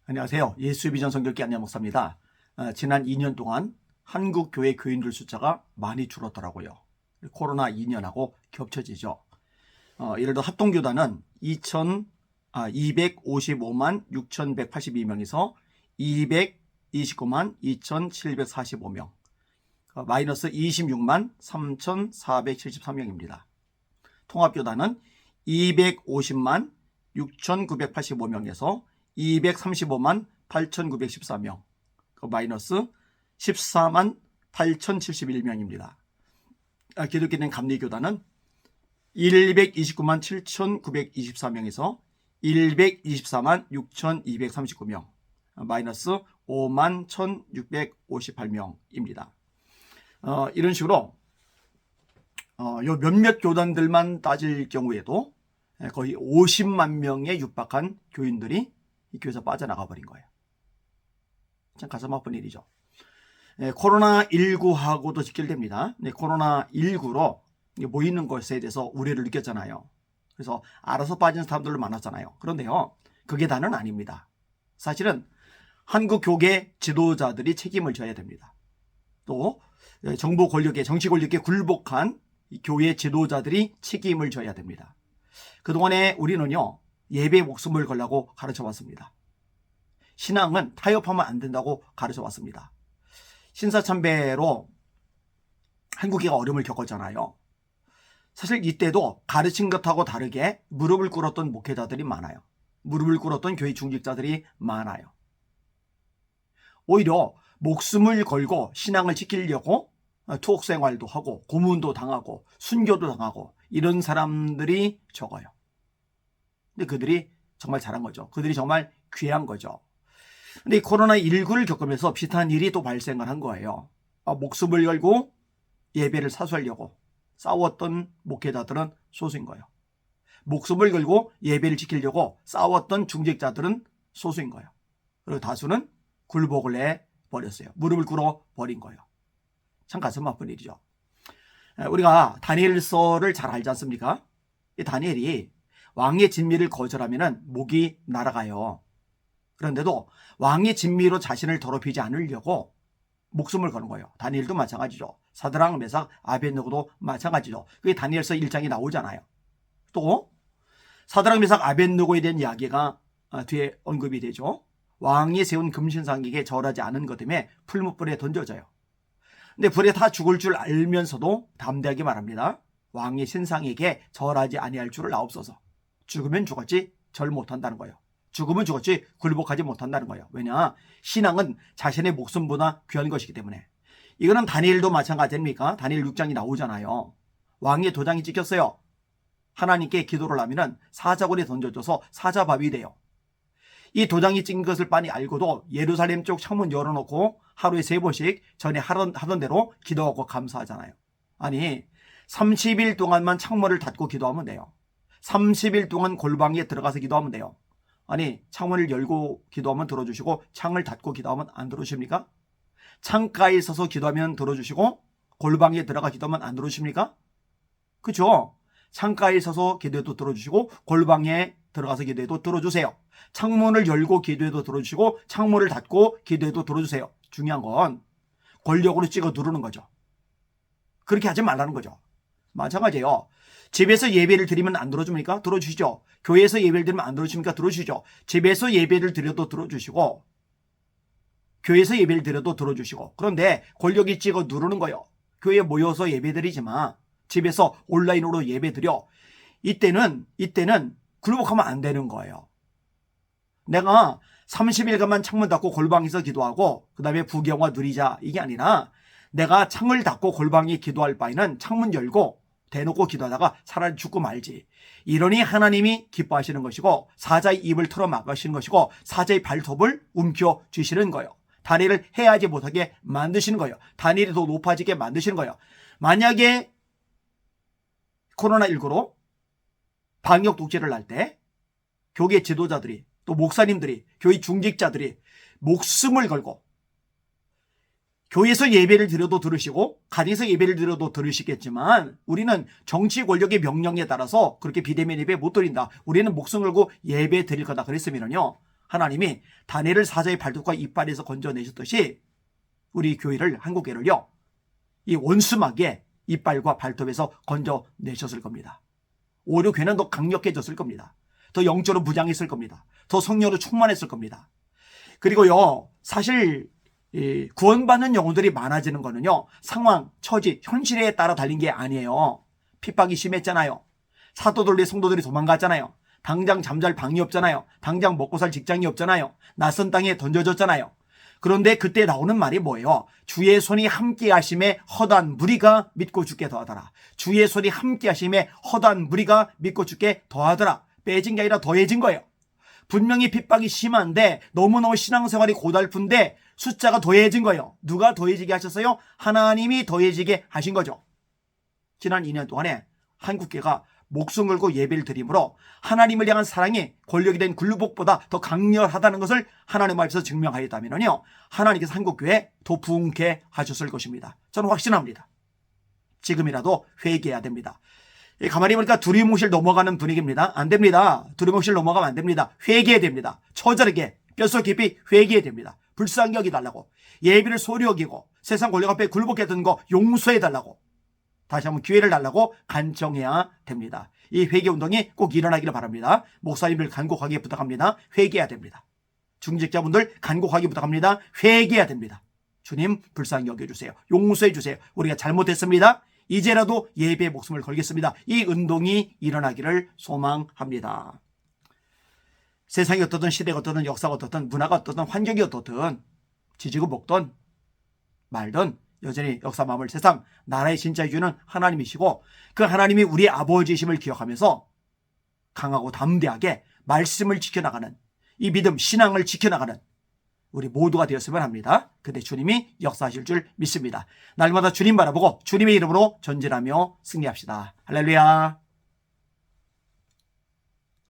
안녕하세요. 예수의 비전 선교회 안녕 목사입니다. 지난 2년 동안 한국 교회 교인들 숫자가 많이 줄었더라고요. 코로나 2년하고 겹쳐지죠. 예를 들어 합동교단은 255만 6,182명에서 229만 2,745명, 마이너스 26만 3,473명입니다. 통합교단은 250만 6,985명에서 235만 8,914명, 마이너스 14만 8,071명입니다. 기독교인 감리교단은 129만 7,924명에서 124만 6,239명, 마이너스 5만 1,658명입니다. 이런 식으로 요 몇몇 교단들만 따질 경우에도 거의 50만 명에 육박한 교인들이 이 교회에서 빠져나가 버린 거예요. 참 가슴 아픈 일이죠. 코로나19하고도 직결됩니다. 코로나19로 모이는 것에 대해서 우려를 느꼈잖아요. 그래서 알아서 빠진 사람들도 많았잖아요. 그런데요, 그게 다는 아닙니다. 사실은 한국 교계 지도자들이 책임을 져야 됩니다. 또 정부 권력에, 정치 권력에 굴복한 교회 지도자들이 책임을 져야 됩니다. 그동안에 우리는요, 예배에 목숨을 걸라고 가르쳐 왔습니다. 신앙은 타협하면 안 된다고 가르쳐 왔습니다. 신사참배로 한국교회가 어려움을 겪었잖아요. 사실 이때도 가르친 것하고 다르게 무릎을 꿇었던 목회자들이 많아요. 무릎을 꿇었던 교회 중직자들이 많아요. 오히려 목숨을 걸고 신앙을 지키려고 투옥 생활도 하고 고문도 당하고 순교도 당하고 이런 사람들이 적어요. 근데 그들이 정말 잘한 거죠. 그들이 정말 귀한 거죠. 근데 이 코로나19를 겪으면서 비슷한 일이 또 발생을 한 거예요. 목숨을 걸고 예배를 사수하려고 싸웠던 목회자들은 소수인 거예요. 목숨을 걸고 예배를 지키려고 싸웠던 중직자들은 소수인 거예요. 그리고 다수는 굴복을 해버렸어요. 무릎을 꿇어 버린 거예요. 참 가슴 아픈 일이죠. 우리가 다니엘서를 잘 알지 않습니까? 이 다니엘이 왕의 진미를 거절하면 목이 날아가요. 그런데도 왕의 진미로 자신을 더럽히지 않으려고 목숨을 거는 거예요. 다니엘도 마찬가지죠. 사드락, 메삭, 아벳느고도 마찬가지죠. 그게 다니엘서 1장이 나오잖아요. 또 사드락, 메삭, 아벳느고에 대한 이야기가 뒤에 언급이 되죠. 왕이 세운 금신상에게 절하지 않은 것 때문에 풀무불에 던져져요. 근데 불에 다 죽을 줄 알면서도 담대하게 말합니다. 왕의 신상에게 절하지 아니할 줄을 아옵소서. 죽으면 죽었지 절 못한다는 거예요. 죽으면 죽었지 굴복하지 못한다는 거예요. 왜냐? 신앙은 자신의 목숨보다 귀한 것이기 때문에. 이거는 다니엘도 마찬가지입니까? 다니엘 6장이 나오잖아요. 왕의 도장이 찍혔어요. 하나님께 기도를 하면 사자굴에 던져줘서 사자밥이 돼요. 이 도장이 찍힌 것을 빤히 알고도 예루살렘 쪽 창문 열어놓고 하루에 3번씩 전에 하던 대로 기도하고 감사하잖아요. 아니 30일 동안만 창문을 닫고 기도하면 돼요. 30일 동안 골방에 들어가서 기도하면 돼요. 아니 창문을 열고 기도하면 들어주시고 창을 닫고 기도하면 안 들어주십니까? 창가에 서서 기도하면 들어주시고 골방에 들어가 기도하면 안 들어주십니까? 그렇죠? 창가에 서서 기도해도 들어주시고 골방에 들어가서 기도해도 들어주세요. 창문을 열고 기도해도 들어주시고 창문을 닫고 기도해도 들어주세요. 중요한 건 권력으로 찍어 누르는 거죠. 그렇게 하지 말라는 거죠. 마찬가지예요. 집에서 예배를 드리면 안 들어줍니까? 들어주시죠. 교회에서 예배를 드리면 안 들어주십니까? 들어주시죠. 집에서 예배를 드려도 들어주시고 교회에서 예배를 드려도 들어주시고 그런데 권력이 찍어 누르는 거예요. 교회에 모여서 예배 드리지만 집에서 온라인으로 예배 드려. 이때는 굴복하면 안 되는 거예요. 내가 30일간만 창문 닫고 골방에서 기도하고 그 다음에 부경화 누리자 이게 아니라 내가 창을 닫고 골방에 기도할 바에는 창문 열고 대놓고 기도하다가 차라리 죽고 말지. 이러니 하나님이 기뻐하시는 것이고 사자의 입을 틀어 막으시는 것이고 사자의 발톱을 움켜 주시는 거예요. 다니엘을 해하지 못하게 만드시는 거예요. 다니엘이 더 높아지게 만드시는 거예요. 만약에 코로나19로 방역 독재를 할 때 교계 지도자들이 또 목사님들이 교회 중직자들이 목숨을 걸고 교회에서 예배를 드려도 들으시고 가정에서 예배를 드려도 들으시겠지만 우리는 정치 권력의 명령에 따라서 그렇게 비대면 예배 못 드린다. 우리는 목숨 걸고 예배 드릴 거다. 그랬으면요 하나님이 다니엘 사자의 발톱과 이빨에서 건져내셨듯이 우리 교회를, 한국교회를요, 이 원수마귀의 이빨과 발톱에서 건져내셨을 겁니다. 오히려 교회는 더 강력해졌을 겁니다. 더 영적으로 무장했을 겁니다. 더 성령으로 충만했을 겁니다. 그리고요, 사실 구원받는 영혼들이 많아지는 거는요, 상황, 처지, 현실에 따라 달린 게 아니에요. 핍박이 심했잖아요. 사도들의 성도들이 도망갔잖아요. 당장 잠잘 방이 없잖아요. 당장 먹고 살 직장이 없잖아요. 낯선 땅에 던져졌잖아요. 그런데 그때 나오는 말이 뭐예요? 주의 손이 함께 하심에 허다한 무리가 믿고 죽게 더하더라. 주의 손이 함께 하심에 허다한 무리가 믿고 죽게 더하더라. 빼진 게 아니라 더해진 거예요. 분명히 핍박이 심한데 너무너무 신앙생활이 고달픈데 숫자가 더해진 거예요. 누가 더해지게 하셨어요? 하나님이 더해지게 하신 거죠. 지난 2년 동안에 한국교회가 목숨 걸고 예배를 드림으로 하나님을 향한 사랑이 권력이 된 굴복보다 더 강렬하다는 것을 하나님 앞에서 증명하였다면요, 하나님께서 한국교회에 더 부흥케 하셨을 것입니다. 저는 확신합니다. 지금이라도 회개해야 됩니다. 가만히 보니까 두리뭉실 넘어가는 분위기입니다. 안 됩니다. 두리뭉실 넘어가면 안 됩니다. 회개해야 됩니다. 처절하게 뼛속 깊이 회개해야 됩니다. 불쌍히 여기달라고, 예비를 소리 여기고 세상 권력 앞에 굴복했던 거 용서해달라고, 다시 한번 기회를 달라고 간청해야 됩니다. 이 회개운동이 꼭 일어나기를 바랍니다. 목사님들 간곡하게 부탁합니다. 회개해야 됩니다. 중직자분들 간곡하게 부탁합니다. 회개해야 됩니다. 주님 불쌍히 여겨주세요. 용서해 주세요. 우리가 잘못했습니다. 이제라도 예배의 목숨을 걸겠습니다. 이 운동이 일어나기를 소망합니다. 세상이 어떻든, 시대가 어떻든, 역사가 어떻든, 문화가 어떻든, 환경이 어떻든, 지지고 볶든 말든 여전히 역사 마물 세상 나라의 진짜 이주는 하나님이시고, 그 하나님이 우리 아버지이심을 기억하면서 강하고 담대하게 말씀을 지켜나가는, 이 믿음, 신앙을 지켜나가는 우리 모두가 되었으면 합니다. 그때 주님이 역사하실 줄 믿습니다. 날마다 주님 바라보고 주님의 이름으로 전진하며 승리합시다. 할렐루야.